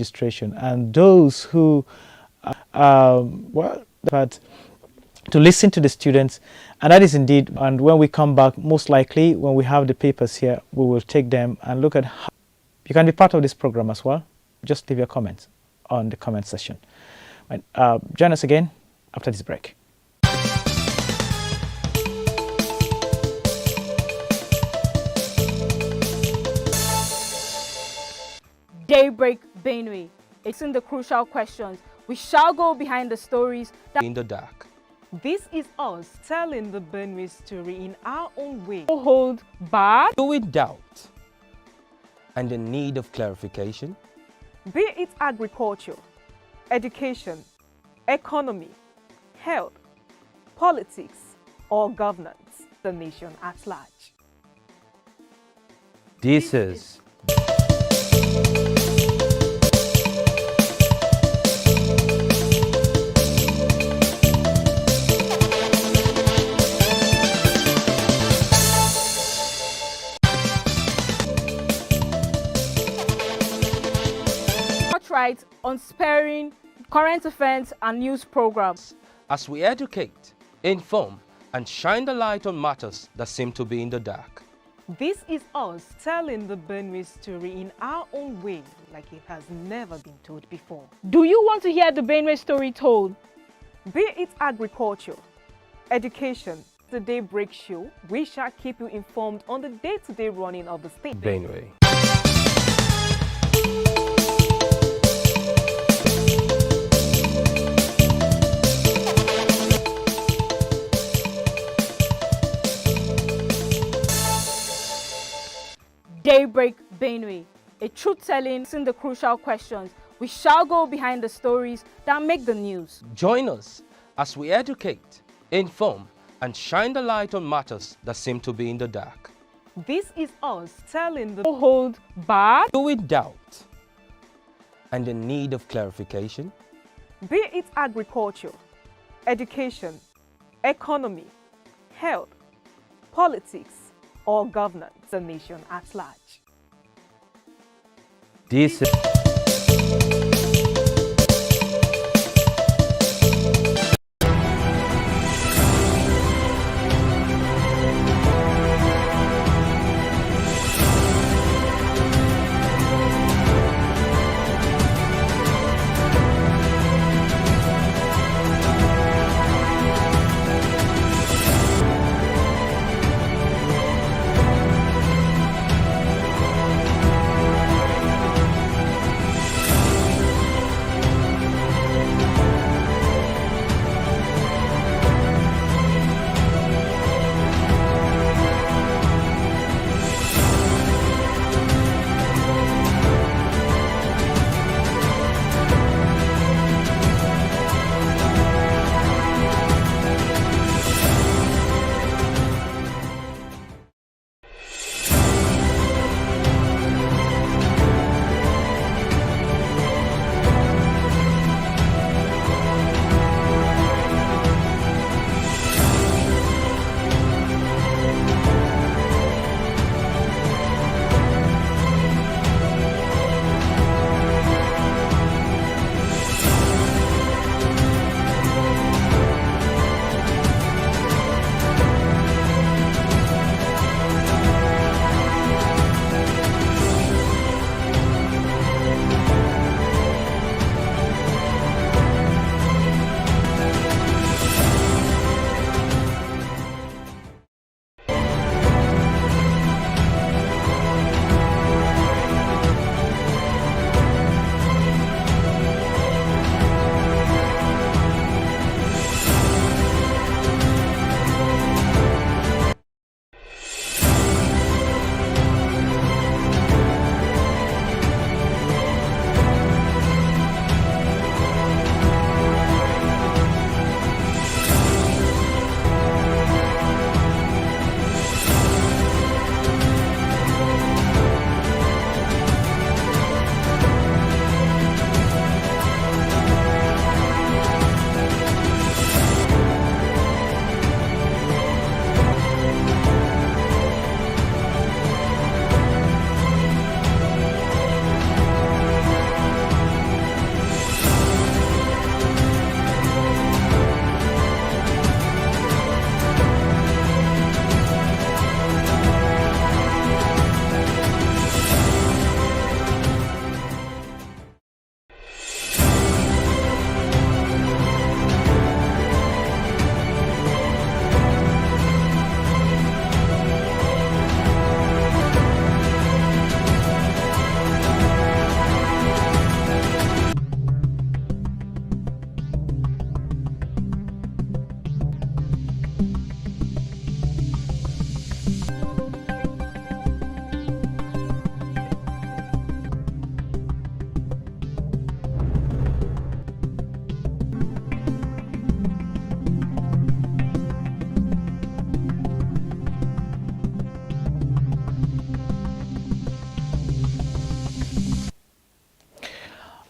registration, and those who but to listen to the students, and that is indeed. And when we come back, most likely when we have the papers here, we will take them and look at how you can be part of this program as well. Just leave your comments on the comment section. Join us again after this break. Daybreak Benue. It's in the crucial questions. We shall go behind the stories that in the dark. This is us telling the Benue story in our own way. hold back. With doubt and the need of clarification. Be it agriculture, education, economy, health, politics, or governance, the nation at large. This is Right on sparing current events and news programs. as we educate, inform, and shine the light on matters that seem to be in the dark. This is us telling the Benue story in our own way, like it has never been told before. Do you want to hear the Benue story told? Be it agriculture, education, the Daybreak Show, we shall keep you informed on the day-to-day running of the state. Benue. Daybreak Benue. A truth-telling in the crucial questions. We shall go behind the stories that make the news. Join us as we educate, inform, and shine the light on matters that seem to be in the dark. This is us telling the hold back. With doubt and the need of clarification. Be it agriculture, education, economy, health, politics, or governance, the nation at large. This is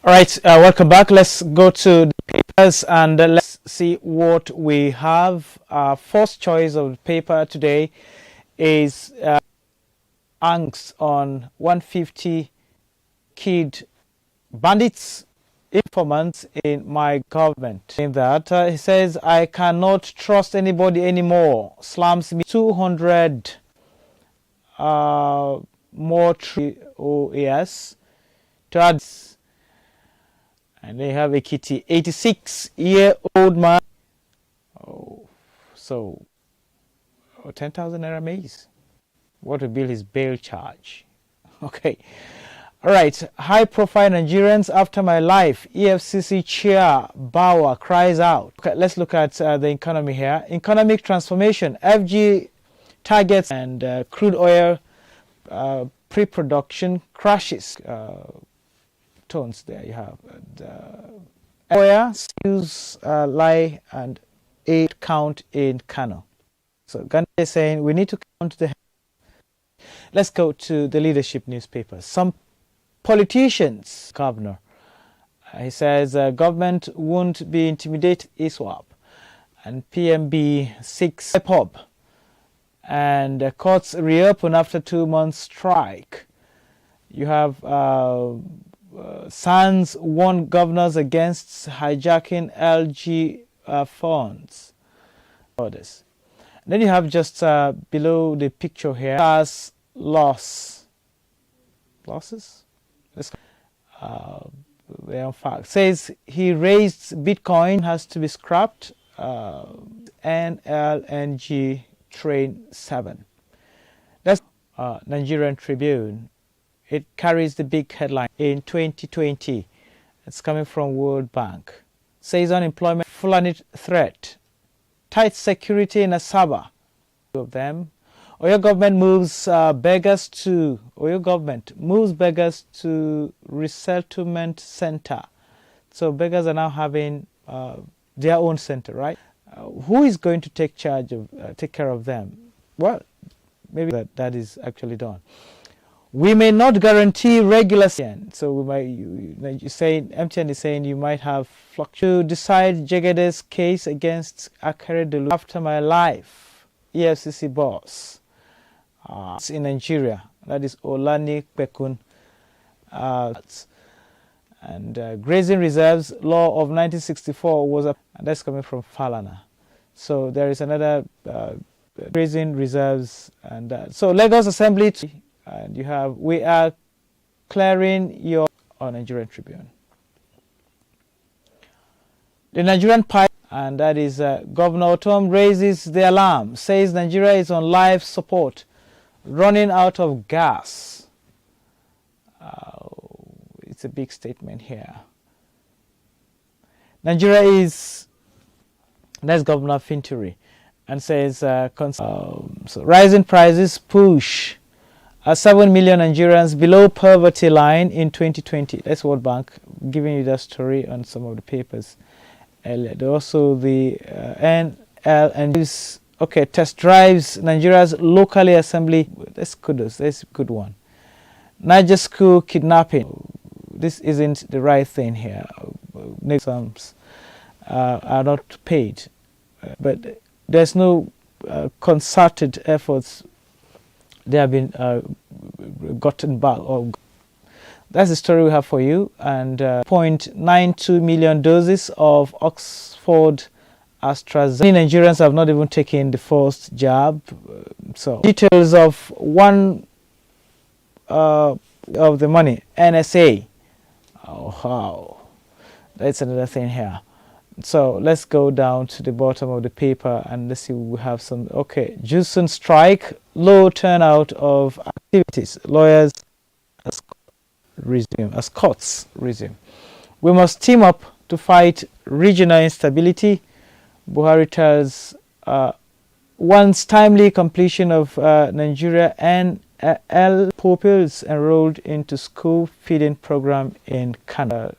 All right, welcome back. Let's go to the papers and let's see what we have. First choice of the paper today is angst on 150 kid bandits informants in my government. In that, he says, I cannot trust anybody anymore. Slams me 200 more OAS to add. And they have a kitty, 86-year-old man. Oh, so 10,000 naira maize. What will be his bail charge? Okay. All right. High-profile Nigerians after my life. EFCC chair Bauer cries out. Okay, let's look at the economy here. Economic transformation. FG targets and crude oil pre-production crashes. Tones there you have. Oil skills lie and 8 count in Kano. So Gandhi is saying we need to count the. Let's go to the leadership newspapers. Some politicians, governor, he says government won't be intimidated ISWAP, and PMB 6 pub, and courts reopen after 2 months strike. You have SANS warn governors against hijacking LG funds. Orders. Then you have just below the picture here, SARS losses. Let's in fact says he raised Bitcoin has to be scrapped. NLNG train 7. That's Nigerian Tribune. It carries the big headline in 2020. It's coming from World Bank. Says unemployment, Fulani threat, tight security in Asaba. Two of them. Oyo government moves beggars to resettlement center. So beggars are now having their own center, right? Who is going to take charge of, take care of them? Well, maybe that is actually done. We may not guarantee regular. So we might. You saying MTN is saying you might have fluctuation to decide Jegede's case against Akere Delu after my life. EFCC boss. In Nigeria, that is Olani Pekun. Grazing reserves law of 1964 was and that's coming from Falana. So there is another grazing reserves and so Lagos Assembly. And you have, we are clearing your Nigerian Tribune. The Nigerian pipe, and that is Governor Otom raises the alarm, says Nigeria is on life support, running out of gas. It's a big statement here. Nigeria is, that's Governor Finturi, and says so rising prices push 7 million Nigerians below poverty line in 2020. That's World Bank giving you that story on some of the papers earlier. Also the NL and test drives Nigeria's locally assembly. That's kudos. That's a good one. Niger school kidnapping. This isn't the right thing here. Exams are not paid, but there's no concerted efforts. They have been gotten back. That's the story we have for you. And 0.92 million doses of Oxford AstraZeneca. Many Nigerians have not even taken the first jab. So details of one of the money, NSA. Oh, wow. That's another thing here. So let's go down to the bottom of the paper and let's see we have some. Okay, Jusun strike, low turnout of activities. Lawyers as courts resume. We must team up to fight regional instability. Buhari tells once timely completion of Nigeria and pupils enrolled into school feeding program in Canada.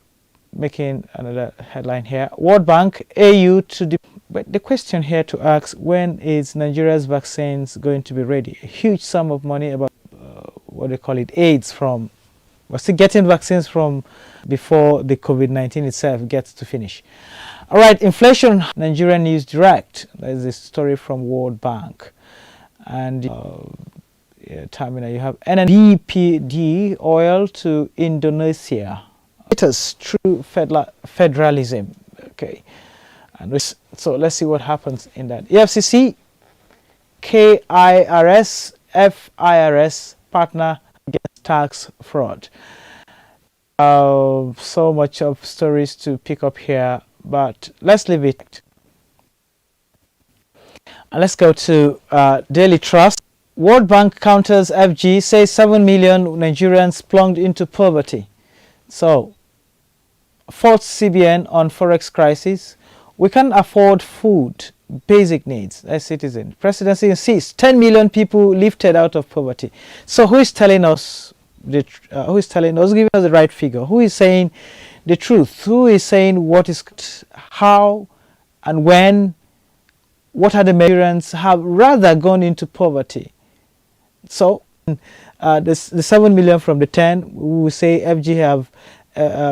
Making another headline here. World Bank, AU to but the question here to ask, when is Nigeria's vaccines going to be ready? A huge sum of money, about what they call it, aids from We're still getting vaccines from before the COVID-19 itself gets to finish. All right, inflation, Nigerian News Direct. There's a story from World Bank. And terminal, you have NNBPD oil to Indonesia. It is true federalism. Okay. And so let's see what happens in that. EFCC, KIRS, FIRS partner against tax fraud. So much of stories to pick up here, but let's leave it. And let's go to Daily Trust. World Bank counters FG, says 7 million Nigerians plunged into poverty. So, fourth CBN on Forex crisis. We can't afford food, basic needs as citizens. Presidency insists 10 million people lifted out of poverty. So who is telling us, giving us the right figure? Who is saying the truth? Who is saying what is, how and when, what are the Nigerians have rather gone into poverty? So the 7 million from the 10, we will say FG have,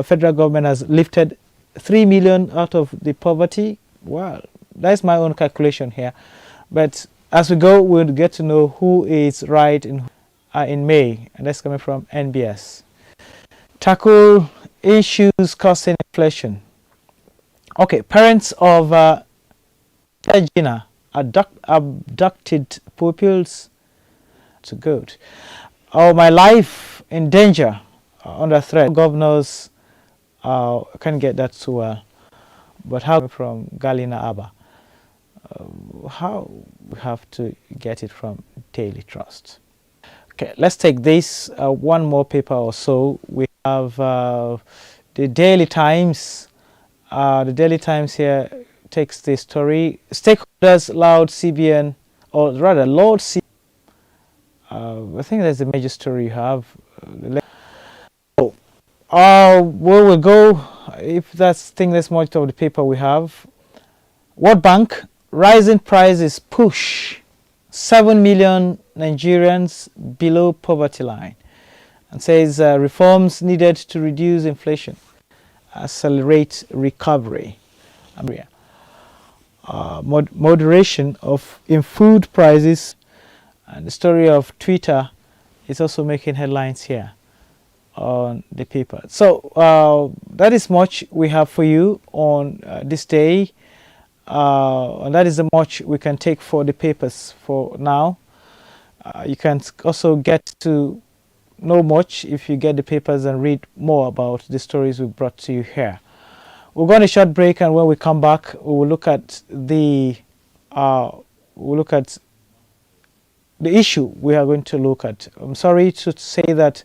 federal government has lifted 3 million out of the poverty. Well, that's my own calculation here. But as we go, we'll get to know who is right in May. And that's coming from NBS. Tackle issues causing inflation. Okay, parents of Gina abducted pupils to good. Oh, my life in danger, under threat. Governors can't get that too well. But how from Galina Abba? How we have to get it from Daily Trust. Okay, let's take this one more paper or so. We have the Daily Times. The Daily Times here takes the story. Stakeholders loud CBN, or rather Lord CBN. I think that's the major story you have. Where we'll go, if that's much of the paper we have. World Bank, rising prices push 7 million Nigerians below poverty line, and says reforms needed to reduce inflation, accelerate recovery. Moderation in food prices, and the story of Twitter is also making headlines here on the paper. So that is much we have for you on this day, and that is the much we can take for the papers for now. You can also get to know much if you get the papers and read more about the stories we brought to you here. We're going to short break, and when we come back, we will look at the issue we are going to look at. I'm sorry to say that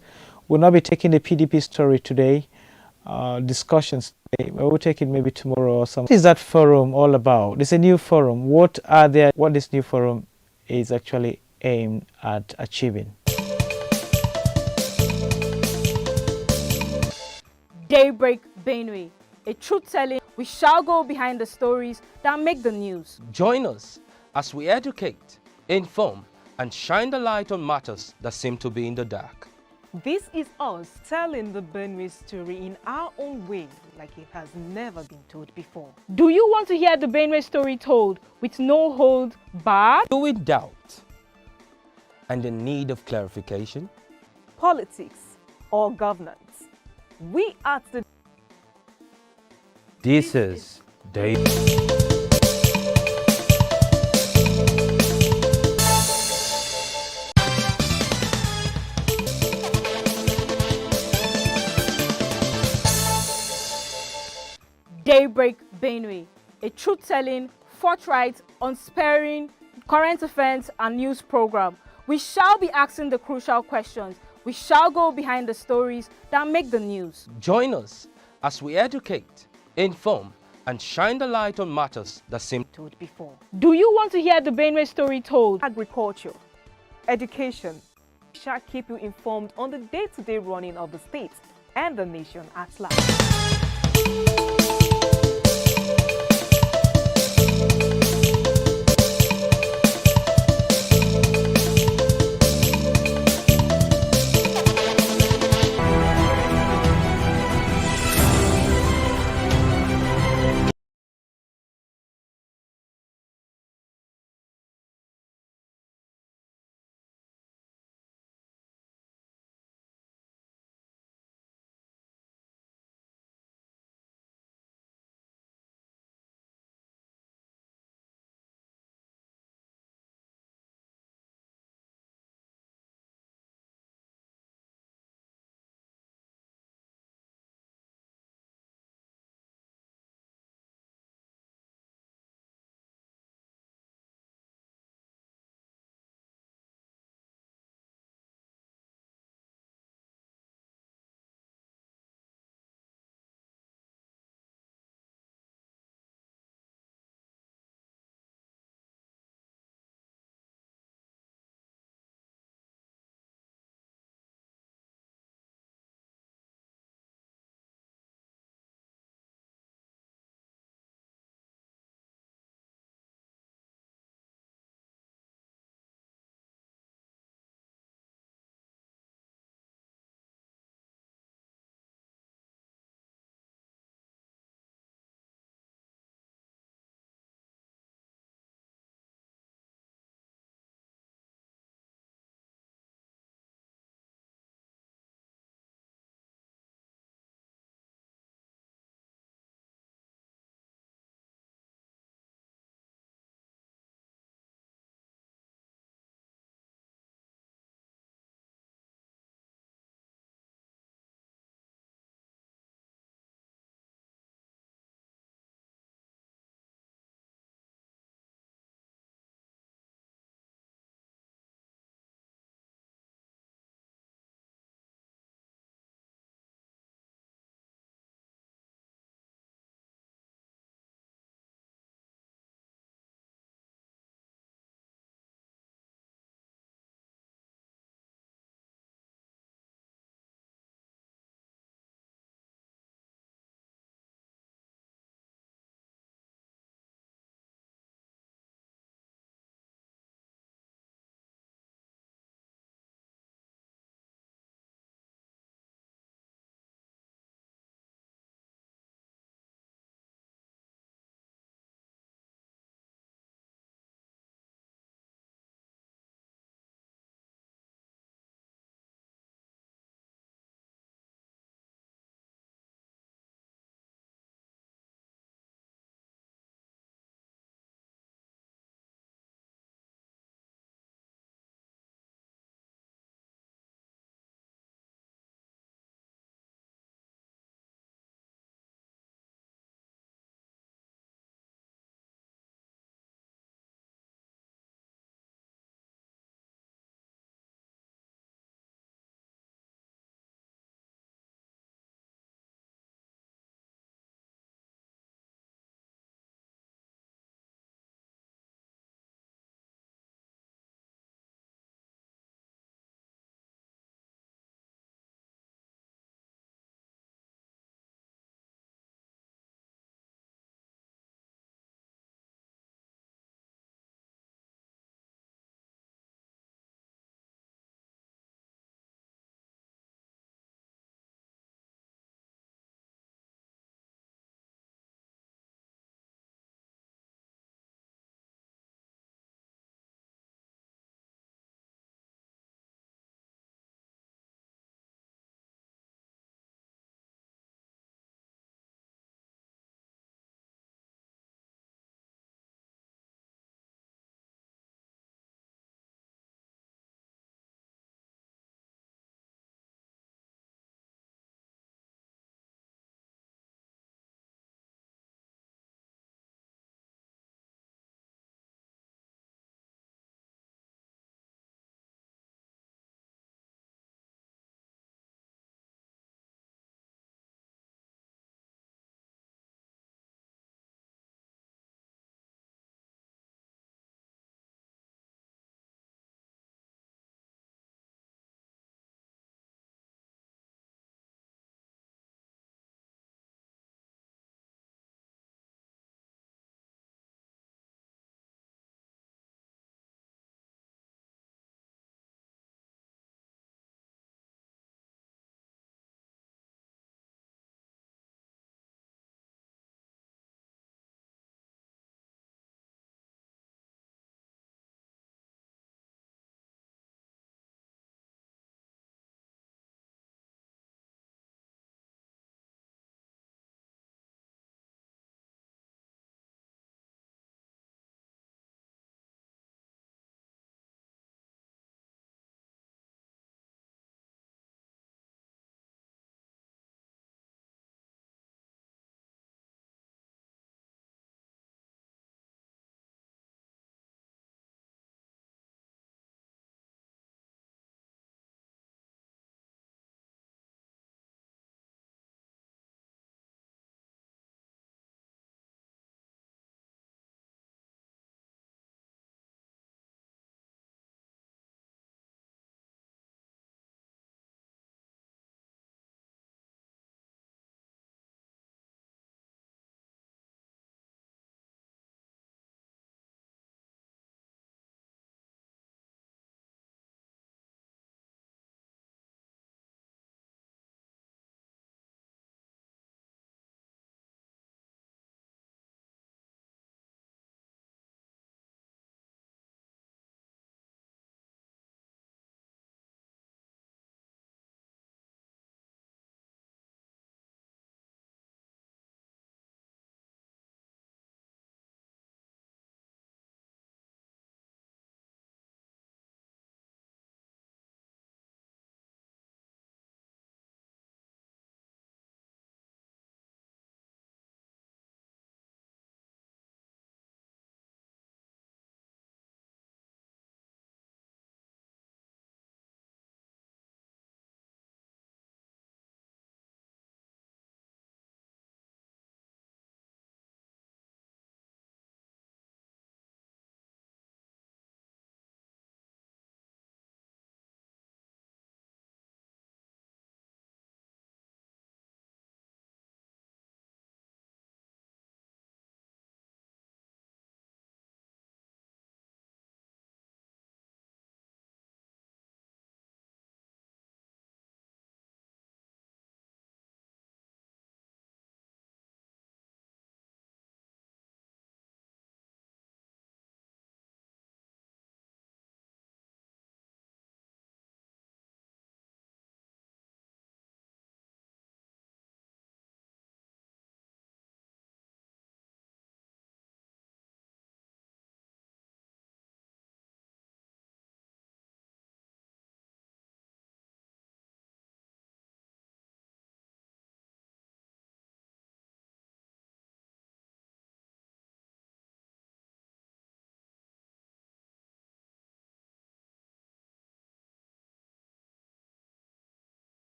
we'll not be taking the PDP story today, discussions today. We'll take it maybe tomorrow or something. What is that forum all about? It's a new forum. What this new forum is actually aimed at achieving? Daybreak Benue, a truth-telling. We shall go behind the stories that make the news. Join us as we educate, inform, and shine the light on matters that seem to be in the dark. This is us telling the Benue story in our own way, like it has never been told before. Do you want to hear the Benue story told with no hold barred? Do with doubt and the need of clarification? Politics or governance? We at the... This is Daybreak. Daybreak Benue, a truth-telling, forthright, unsparing, current events and news program. We shall be asking the crucial questions. We shall go behind the stories that make the news. Join us as we educate, inform, and shine the light on matters that seem told before. Do you want to hear the Benue story told? Agriculture, education, we shall keep you informed on the day-to-day running of the state and the nation at large.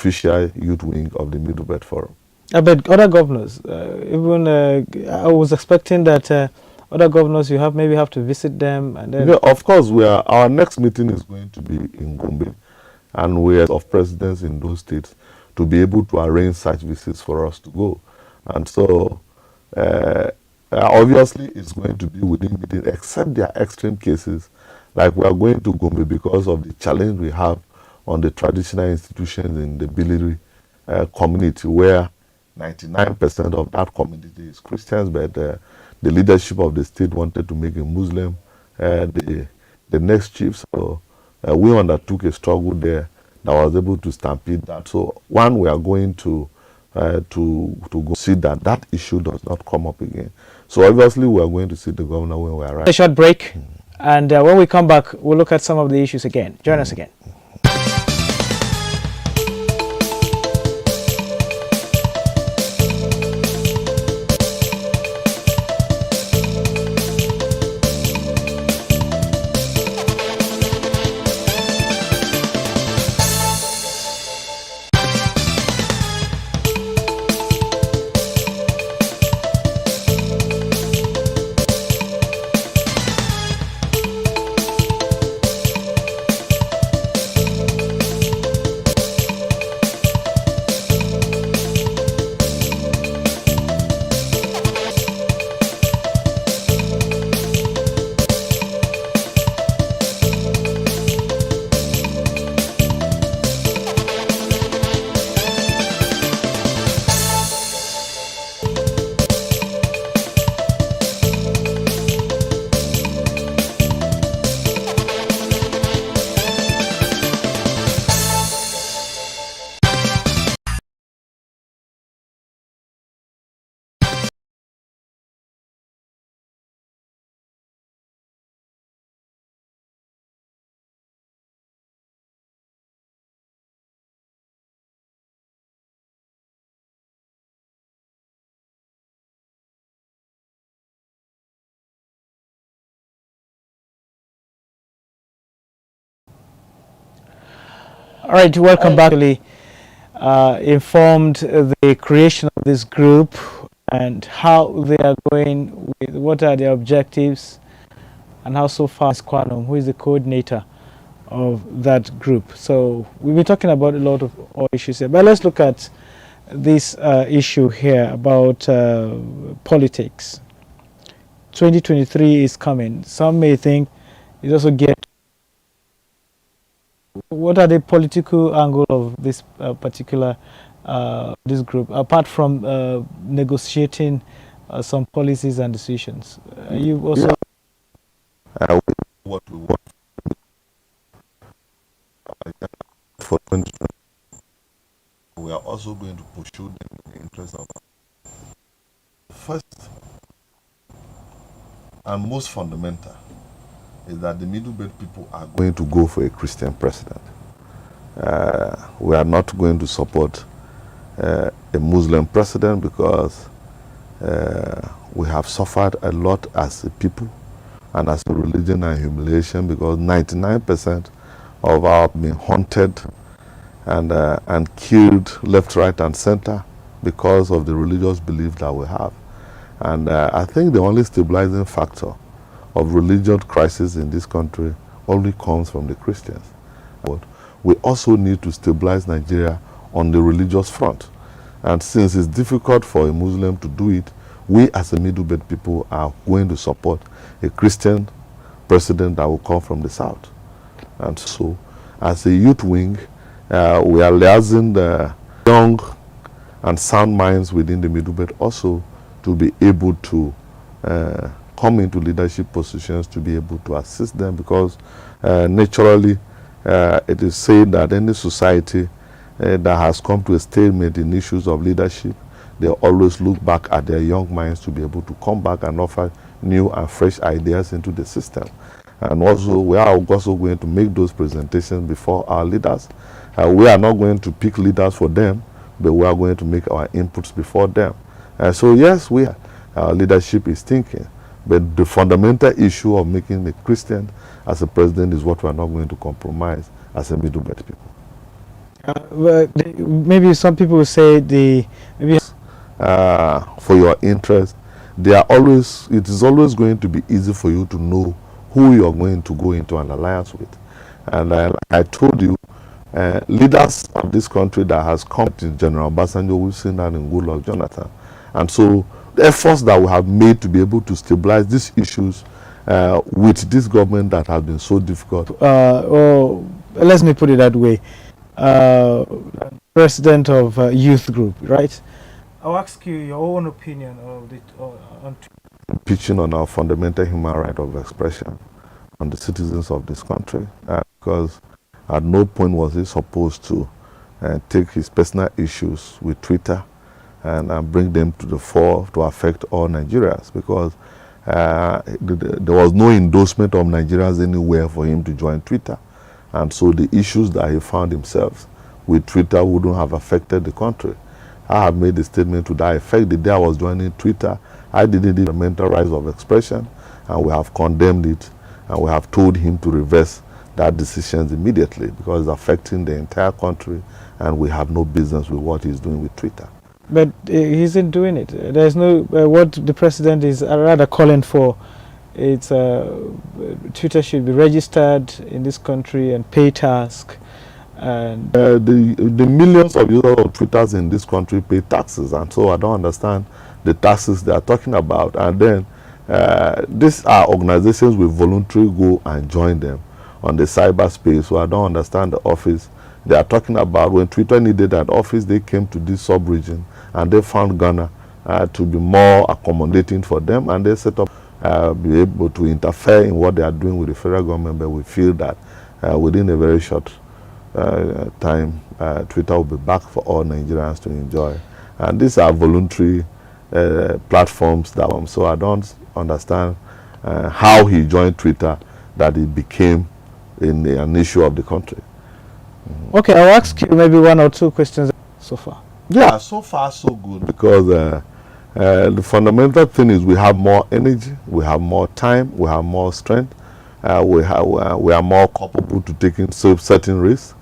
official youth wing of the Middle Belt Forum. But other governors, even I was expecting that other governors, you have maybe have to visit them, and then. Yeah, of course, our next meeting is going to be in Gombe, and we are of presidents in those states to be able to arrange such visits for us to go. And so, obviously, it's going to be within meeting, except there are extreme cases, like we are going to Gombe because of the challenge we have on the traditional institutions in the Biliri community, where 99% of that community is Christians, but the leadership of the state wanted to make a Muslim the next chief. So we undertook a struggle there that was able to stampede that. So one, we are going to go see that that issue does not come up again. So obviously we are going to see the governor when we arrive. A short break, and when we come back, we'll look at some of the issues again. Join us again. All right, welcome back. Informed the creation of this group and how they are going, with what are their objectives, and how so far is Kwanum, who is the coordinator of that group. So we've been talking about a lot of issues here, but let's look at this issue here about politics. 2023 is coming. Some may think it's also geared. What are the political angle of this particular this group, apart from negotiating some policies and decisions? You also What we want for 2020, we are also going to pursue them in the interest of first and most fundamental is that the Middle Belt people are going to go for a Christian president. We are not going to support a Muslim president because we have suffered a lot as a people and as a religion and humiliation, because 99% of our being haunted and killed left, right, and center because of the religious belief that we have. And I think the only stabilizing factor of religious crisis in this country only comes from the Christians. But we also need to stabilize Nigeria on the religious front. And since it's difficult for a Muslim to do it, we as a Middle Belt people are going to support a Christian president that will come from the south. And so, as a youth wing, we are liaising the young and sound minds within the Middle Belt also to be able to come into leadership positions, to be able to assist them, because naturally it is said that any society that has come to a stalemate in issues of leadership, they always look back at their young minds to be able to come back and offer new and fresh ideas into the system. And also, we are also going to make those presentations before our leaders. We are not going to pick leaders for them, but we are going to make our inputs before them. So yes, our leadership is thinking, but the fundamental issue of making a Christian as a president is what we are not going to compromise as a Middle Belt people. Maybe some people will say maybe for your interest, it is always going to be easy for you to know who you're going to go into an alliance with. And like I told you, leaders of this country that has come to General Obasanjo, we've seen that in Goodluck Jonathan. And so the efforts that we have made to be able to stabilize these issues with this government that has been so difficult. Let me put it that way. President of youth group, right? I'll ask you your own opinion of on pitching on our fundamental human right of expression on the citizens of this country, because at no point was he supposed to take his personal issues with Twitter and bring them to the fore to affect all Nigerians, because there was no endorsement of Nigerians anywhere for him to join Twitter. And so the issues that he found himself with Twitter wouldn't have affected the country. I have made a statement to that effect. The day I was joining Twitter, I didn't do the mental rights of expression, and we have condemned it, and we have told him to reverse that decision immediately, because it's affecting the entire country, and we have no business with what he's doing with Twitter. But he isn't doing it. There's no what the president is rather calling for. It's Twitter should be registered in this country and pay tax. And the millions of users of Twitter in this country pay taxes, and so I don't understand the taxes they are talking about. And then these are organizations we voluntarily go and join them on the cyberspace. So I don't understand the office they are talking about. When Twitter needed an office, they came to this sub-region and they found Ghana to be more accommodating for them, and they set up be able to interfere in what they are doing with the federal government. But we feel that within a very short time, Twitter will be back for all Nigerians to enjoy. And these are voluntary platforms that so I don't understand how he joined Twitter, that it became an issue of the country. Okay, I'll ask you maybe one or two questions so far. Yeah, so far so good, because the fundamental thing is we have more energy, we have more time, we have more strength, we are more capable to taking certain risks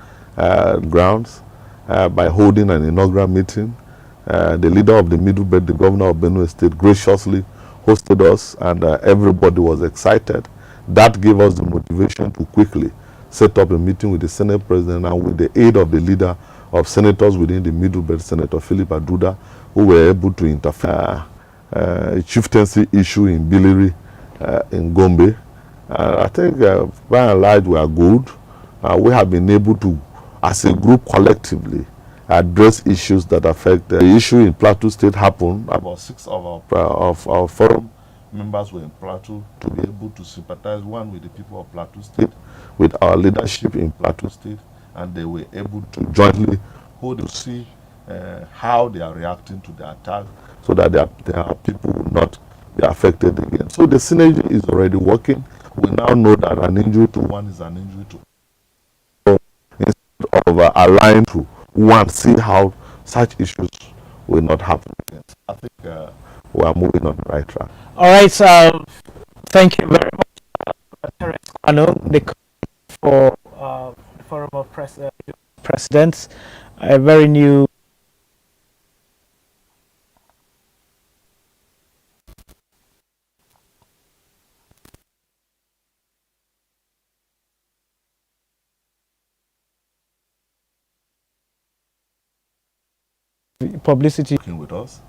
grounds by holding an inaugural meeting. The leader of the Middle Belt, the governor of Benue State, graciously hosted us, and everybody was excited. That gave us the motivation to quickly set up a meeting with the Senate President, and with the aid of the leader of senators within the Middle Belt, Senator Philip Aduda, who were able to interfere a chieftaincy issue in Biliri in Gombe. I think by and large we are good. We have been able to, as a group collectively, address issues that affect the issue in Plateau State happened. About 6 of our forum members were in Plateau to be able to sympathize, one with the people of Plateau State, with our leadership in Plateau State, and they were able to jointly hold to see how they are reacting to the attack, so that their people will not be affected again. So the synergy is already working. We now know that an injury to one is an injury to all. Instead of aligning to one, see how such issues will not happen again. So I think we are moving on the right track. All right, so thank you very much, Terence Kwano, for the Forum of Presidents, a very new publicity with us,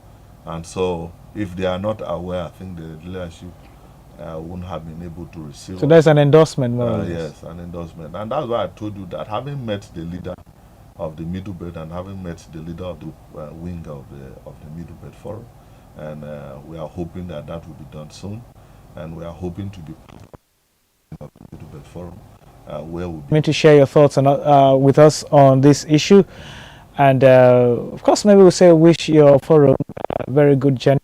and so if they are not aware, I think the leadership wouldn't have been able to receive. So that's an endorsement, yes, an endorsement, and that's why I told you that having met the leader of the Middle Belt and having met the leader of the wing of the Middle Belt Forum, and we are hoping that that will be done soon, and we are hoping to be of the Middle Belt Forum, where we'll be to share your thoughts on, with us on this issue. And of course, maybe we'll say wish your forum a very good journey.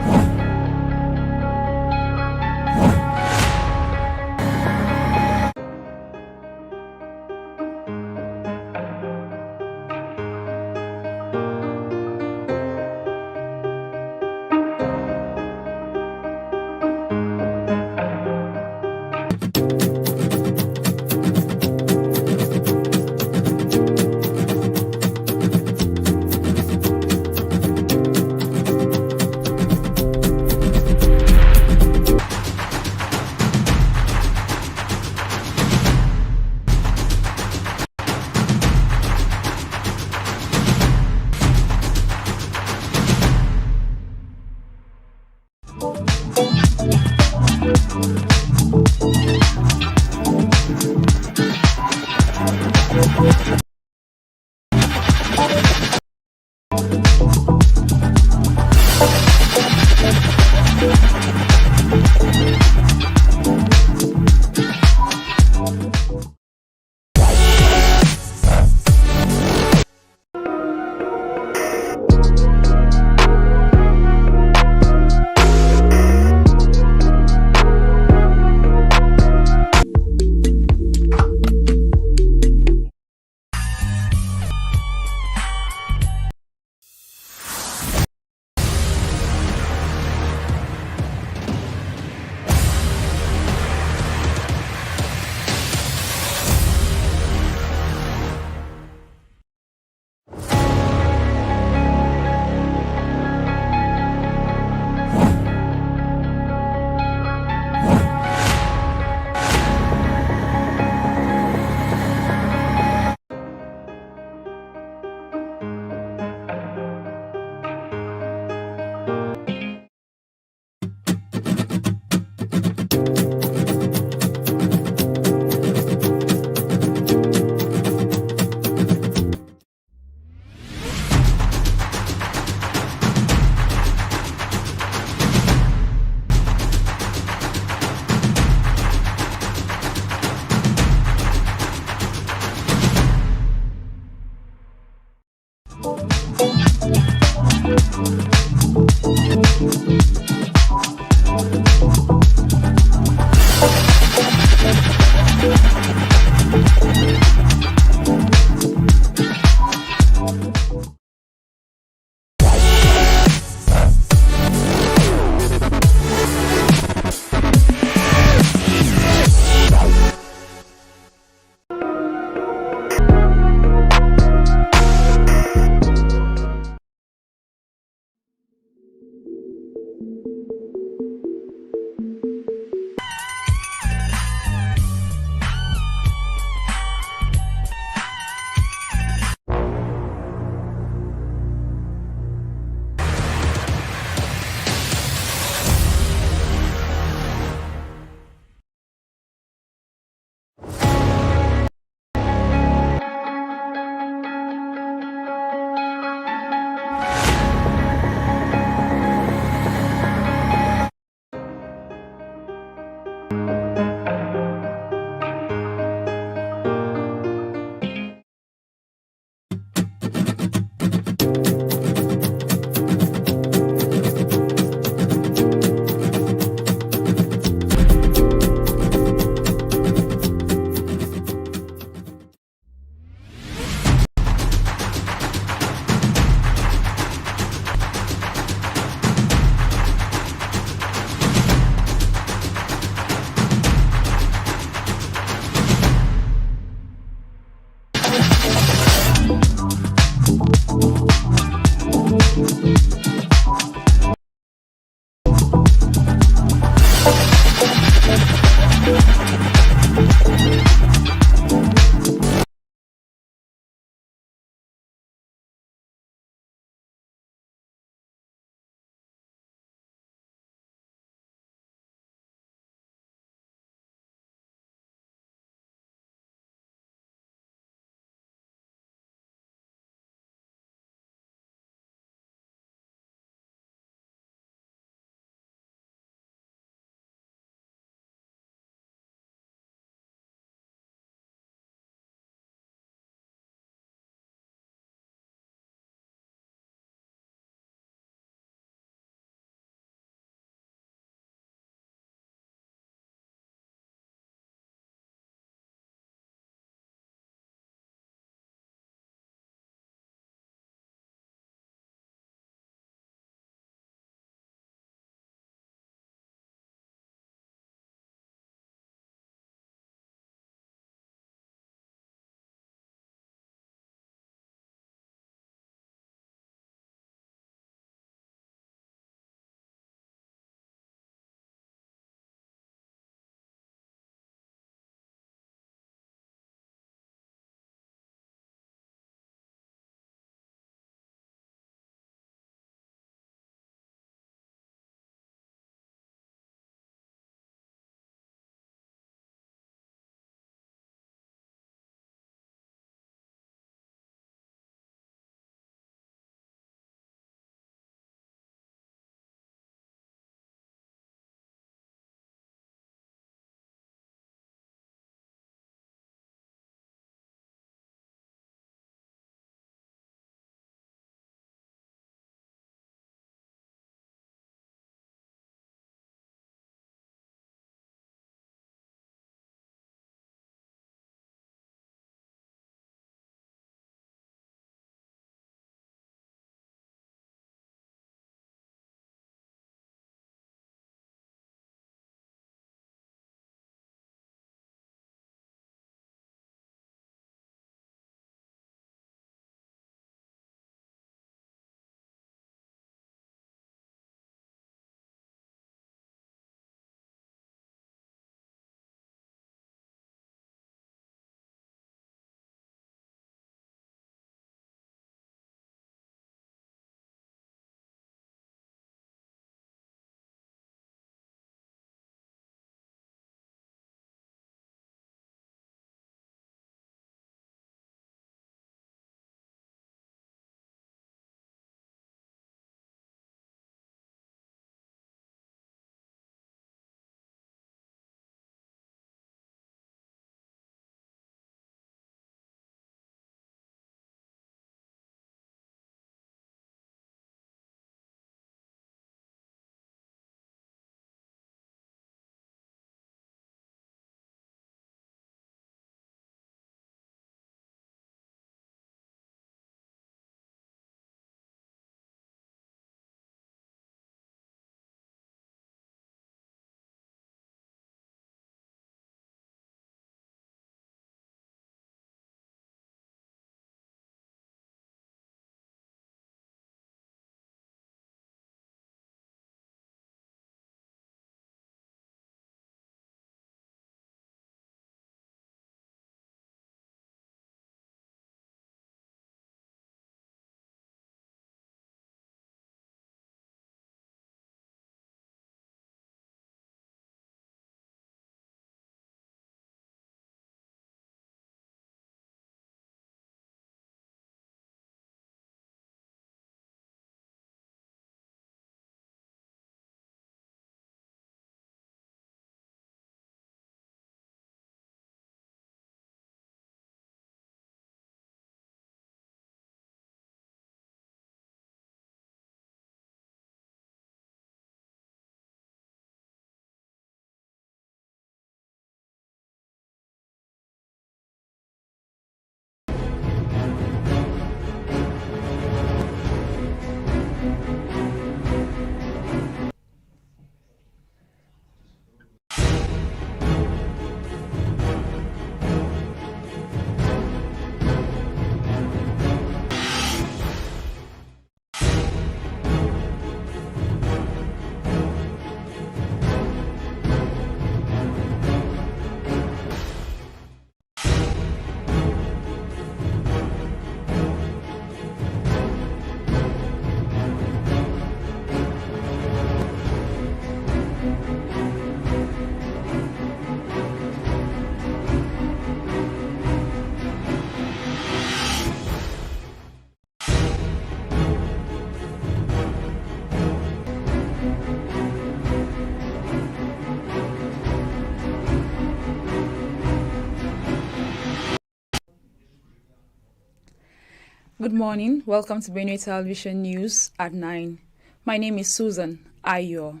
Good morning. Welcome to Benue Television News at 9. My name is Susan Ayo.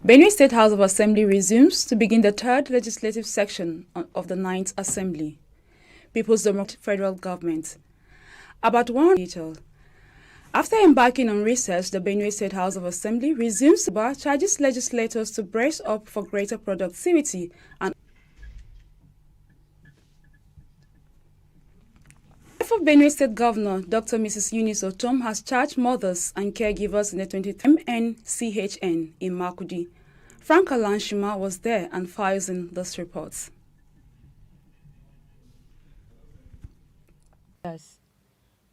Benue State House of Assembly resumes to begin the third legislative section of the 9th Assembly. People's Democratic Federal Government. About one detail. After embarking on recess, the Benue State House of Assembly resumes to charges legislators to brace up for greater productivity and of Benue State Governor Dr. Mrs. Eunice Otom has charged mothers and caregivers in the 23rd MNCHN in Makudi. Frank Alanshima was there and files in this report.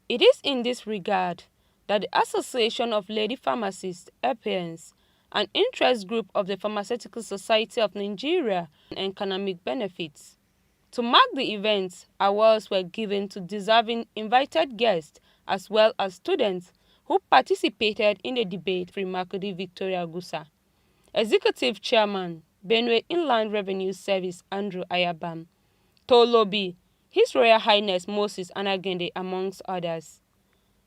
It is in this regard that the Association of Lady Pharmacists, APNs, an interest group of the Pharmaceutical Society of Nigeria, and economic benefits. To mark the event, awards were given to deserving invited guests as well as students who participated in the debate for Makudi Victoria Gusa. Executive Chairman, Benue Inland Revenue Service Andrew Ayabam, Tolobi, His Royal Highness Moses Anagende amongst others.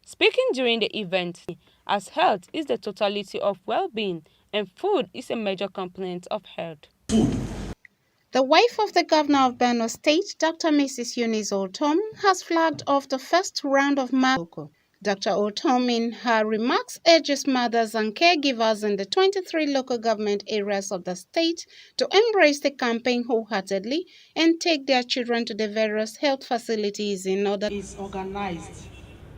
Speaking during the event, as health is the totality of well-being and food is a major component of health. The wife of the governor of Benue State, Dr. Mrs. Eunice Otom, has flagged off the first round of Maloko. Dr. Otom, in her remarks, urges mothers and caregivers in the 23 local government areas of the state to embrace the campaign wholeheartedly and take their children to the various health facilities in order is organized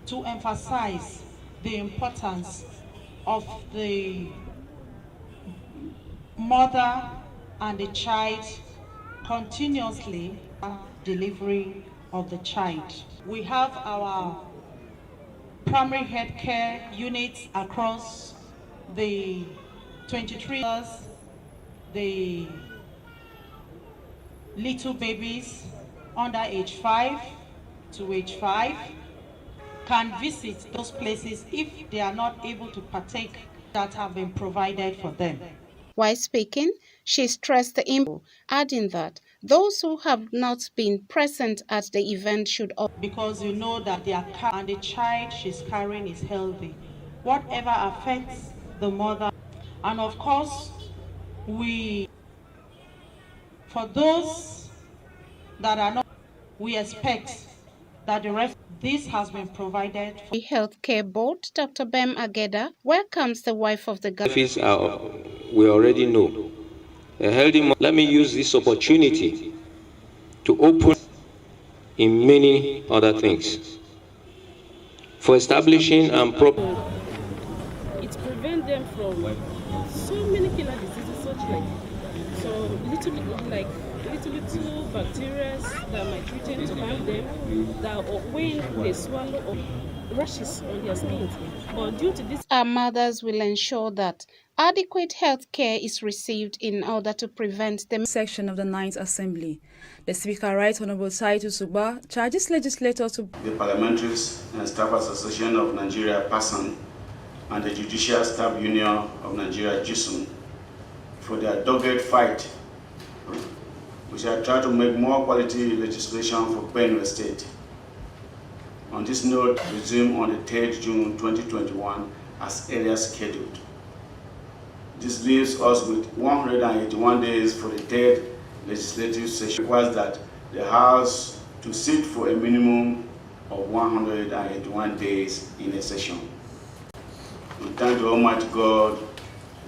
to emphasize the importance of the mother and the child continuously delivery of the child. We have our primary health care units across the 23 years, the little babies under age 5 to age 5 can visit those places if they are not able to partake that have been provided for them. While speaking, she stressed the importance, adding that those who have not been present at the event should also, because you know that they are and the child she's carrying is healthy. Whatever affects the mother, and of course, for those that are not, we expect that the rest, this has been provided. The Healthcare Board, Dr. Bem Ageda, welcomes the wife of the governor. We already know. Let me use this opportunity to open in many other things for establishing and it prevents them from so many killer diseases, such little bacteria that might threaten to harm them, that when they swallow or rashes on their skin. But due to this, our mothers will ensure that adequate health care is received in order to prevent the section of the 9th Assembly. The Speaker, Right Honorable Saitu Suba, charges legislators to the Parliamentaries and Staff Association of Nigeria, PASAN, and the Judicial Staff Union of Nigeria, JISUN, for their dogged fight. We shall try to make more quality legislation for Benue State. On this note, resume on the 3rd June 2021 as earlier scheduled. This leaves us with 181 days for the 3rd legislative session. It requires that the House to sit for a minimum of 181 days in a session. We thank the Almighty God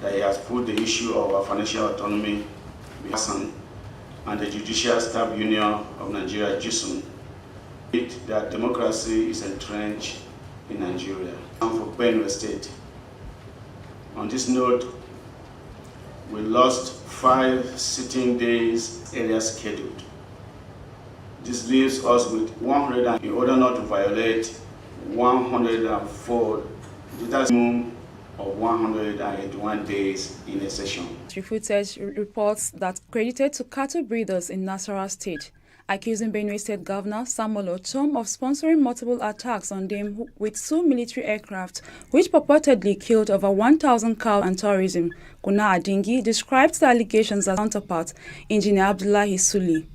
that He has put the issue of our financial autonomy and the Judicial Staff Union of Nigeria, JISUN, that democracy is entrenched in Nigeria and for Benue State. On this note, we lost 5 sitting days earlier scheduled. This leaves us with 100, in order not to violate 104, that's minimum of 181 days in a session. Refuted reports that credited to cattle breeders in Nasarawa State, accusing Benue State Governor Samuel Otom of sponsoring multiple attacks on them with 2 military aircraft, which purportedly killed over 1,000 cows and tourism. Kuna Adingi described the allegations as counterpart, Engineer Abdullahi Suli.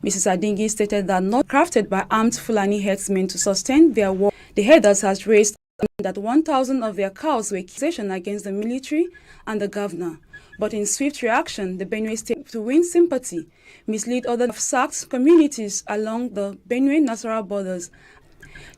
Mrs. Adingi stated that not crafted by armed Fulani herdsmen to sustain their war, the herders has raised that 1,000 of their cows were accusation against the military and the governor. But in swift reaction, the Benue state, to win sympathy, mislead other sacked communities along the Benue-Nasarawa borders.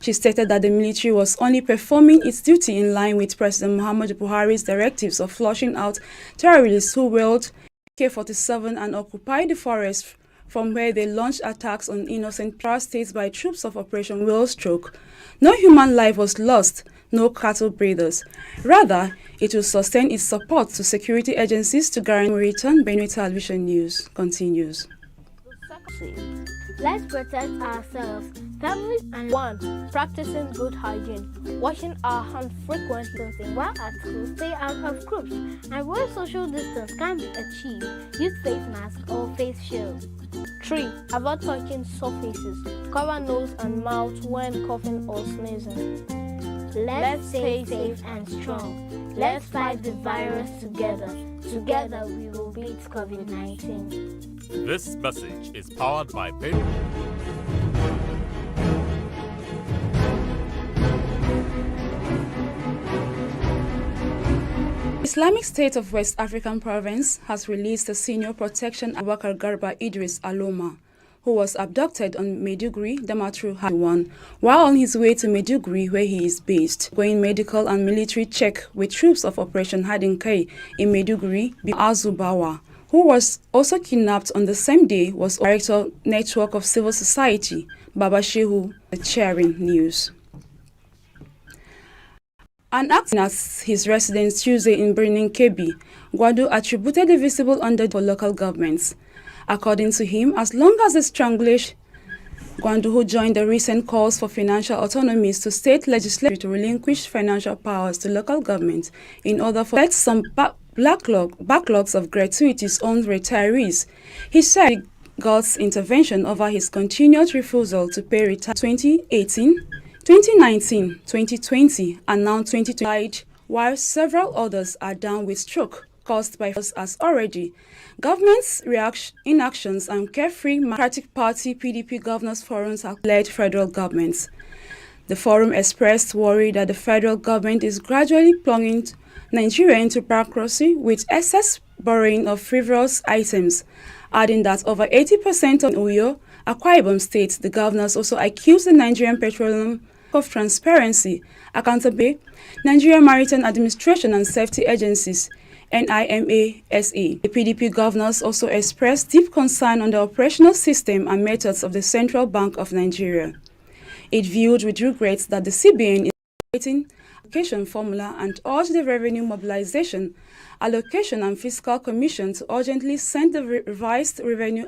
She stated that the military was only performing its duty in line with President Muhammadu Buhari's directives of flushing out terrorists who wield AK-47 and occupied the forest from where they launched attacks on innocent states by troops of Operation Wheelstroke. No human life was lost, no cattle breeders. Rather, it will sustain its support to security agencies to guarantee return. Benue Television News continues. Let's protect ourselves, families, and 1. Practicing good hygiene, washing our hands frequently. While at school, stay out of groups, and where social distance can be achieved, use face masks or face shields. 3. Avoid touching surfaces. Cover nose and mouth when coughing or sneezing. Let's stay safe and strong. Let's fight the virus together. Together we will beat COVID-19. This message is powered by Benue. Islamic State of West African Province has released the senior protection Abubakar Garba Idris Aloma, who was abducted on Maiduguri, Damaturu, One, while on his way to Maiduguri, where he is based, going medical and military check with troops of Operation Hadinkai in Maiduguri, Azubawa, who was also kidnapped on the same day, was Director Network of Civil Society, Baba Shehu, sharing news. And acting at his residence Tuesday in Birnin Kebbi, Gwadu attributed the visible under for local governments. According to him, as long as the strangulation, Gwandu, who joined the recent calls for financial autonomies to state legislature to relinquish financial powers to local governments in order to let some backlogs of gratuities on retirees. He said God's intervention over his continued refusal to pay retirement 2018, 2019, 2020, and now 2020, while several others are down with stroke caused by as already. Government's inactions and carefree Democratic Party PDP governors forums have led federal governments. The forum expressed worry that the federal government is gradually plunging Nigeria into bankruptcy with excess borrowing of frivolous items, adding that over 80% of Uyo, Akwa Ibom states, the governors also accused the Nigerian Petroleum of transparency, accountability, Nigerian Maritime Administration and Safety Agencies, NIMA-SE. The PDP governors also expressed deep concern on the operational system and methods of the Central Bank of Nigeria. It viewed with regret that the CBN is creating allocation formula and urged the Revenue Mobilization, Allocation and Fiscal Commission to urgently send the revised revenue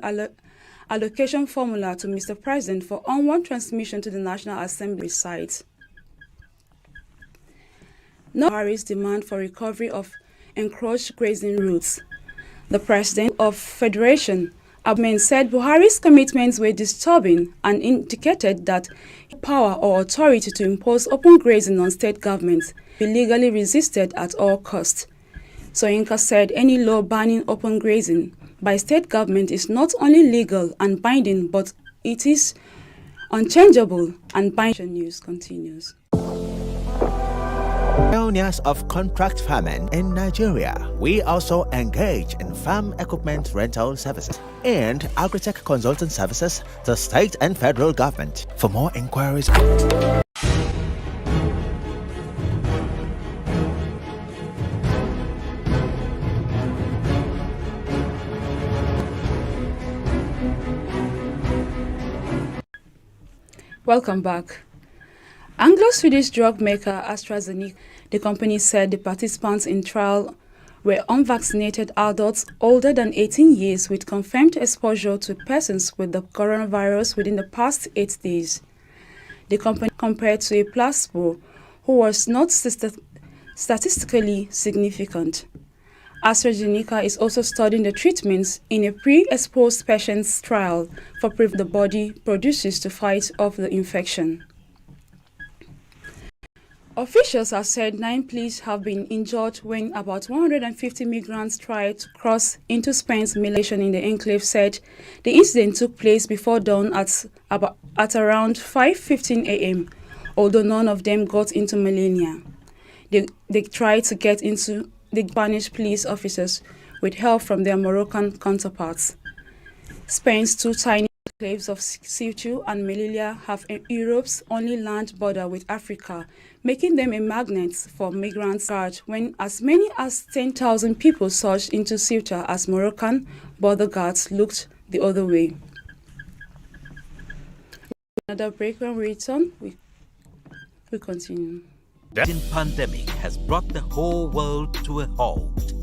allocation formula to Mr. President for onward transmission to the National Assembly site. No Buhari's demand for recovery of encroached grazing routes. The President of Federation, Abmen, said Buhari's commitments were disturbing and indicated that power or authority to impose open grazing on state governments be legally resisted at all costs. Soyinka said any law banning open grazing by state government is not only legal and binding, but it is unchangeable and binding. News continues. Pioneers of contract farming in Nigeria. We also engage in farm equipment rental services and agri-tech consulting services to state and federal government. For more inquiries, welcome back. Anglo-Swedish drug maker AstraZeneca, the company said the participants in trial were unvaccinated adults older than 18 years with confirmed exposure to persons with the coronavirus within the past 8 days. The company compared to a placebo who was not statistically significant. AstraZeneca is also studying the treatments in a pre-exposed patients trial for the body produces to fight off the infection. Officials have said 9 police have been injured when about 150 migrants tried to cross into Spain's military in the enclave said the incident took place before dawn at around 5:15 a.m., although none of them got into Melilla. They tried to get into the Spanish police officers with help from their Moroccan counterparts. Spain's 2 tiny enclaves of Ceuta and Melilla have Europe's only land border with Africa, making them a magnet for migrants when as many as 10,000 people surged into Ceuta as Moroccan border guards looked the other way. Another break. When we return, we continue. The pandemic has brought the whole world to a halt.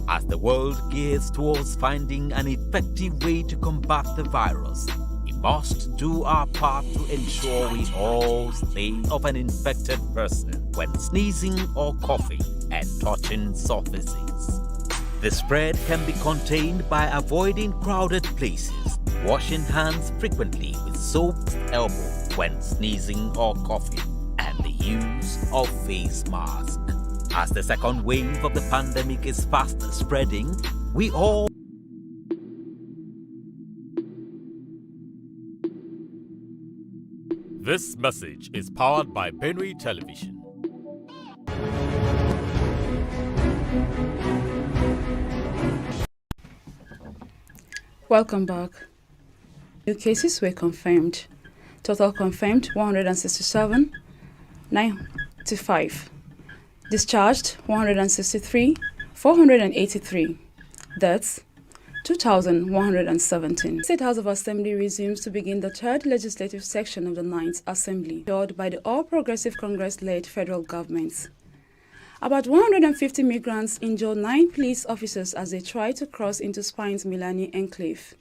As the world gears towards finding an effective way to combat the virus, we must do our part to ensure we all stay off an infected person when sneezing or coughing and touching surfaces. The spread can be contained by avoiding crowded places, washing hands frequently with soap and elbow when sneezing or coughing, and the use of face masks. As the second wave of the pandemic is fast spreading, we all This message is powered by Benue Television. Welcome back. New cases were confirmed. Total confirmed 167, 95. Discharged 163, 483. Deaths 2,117. State House of Assembly resumes to begin the 3rd legislative section of the 9th Assembly, held by the All Progressive Congress-led federal government. About 150 migrants injured 9 police officers as they tried to cross into Spain's Milani enclave.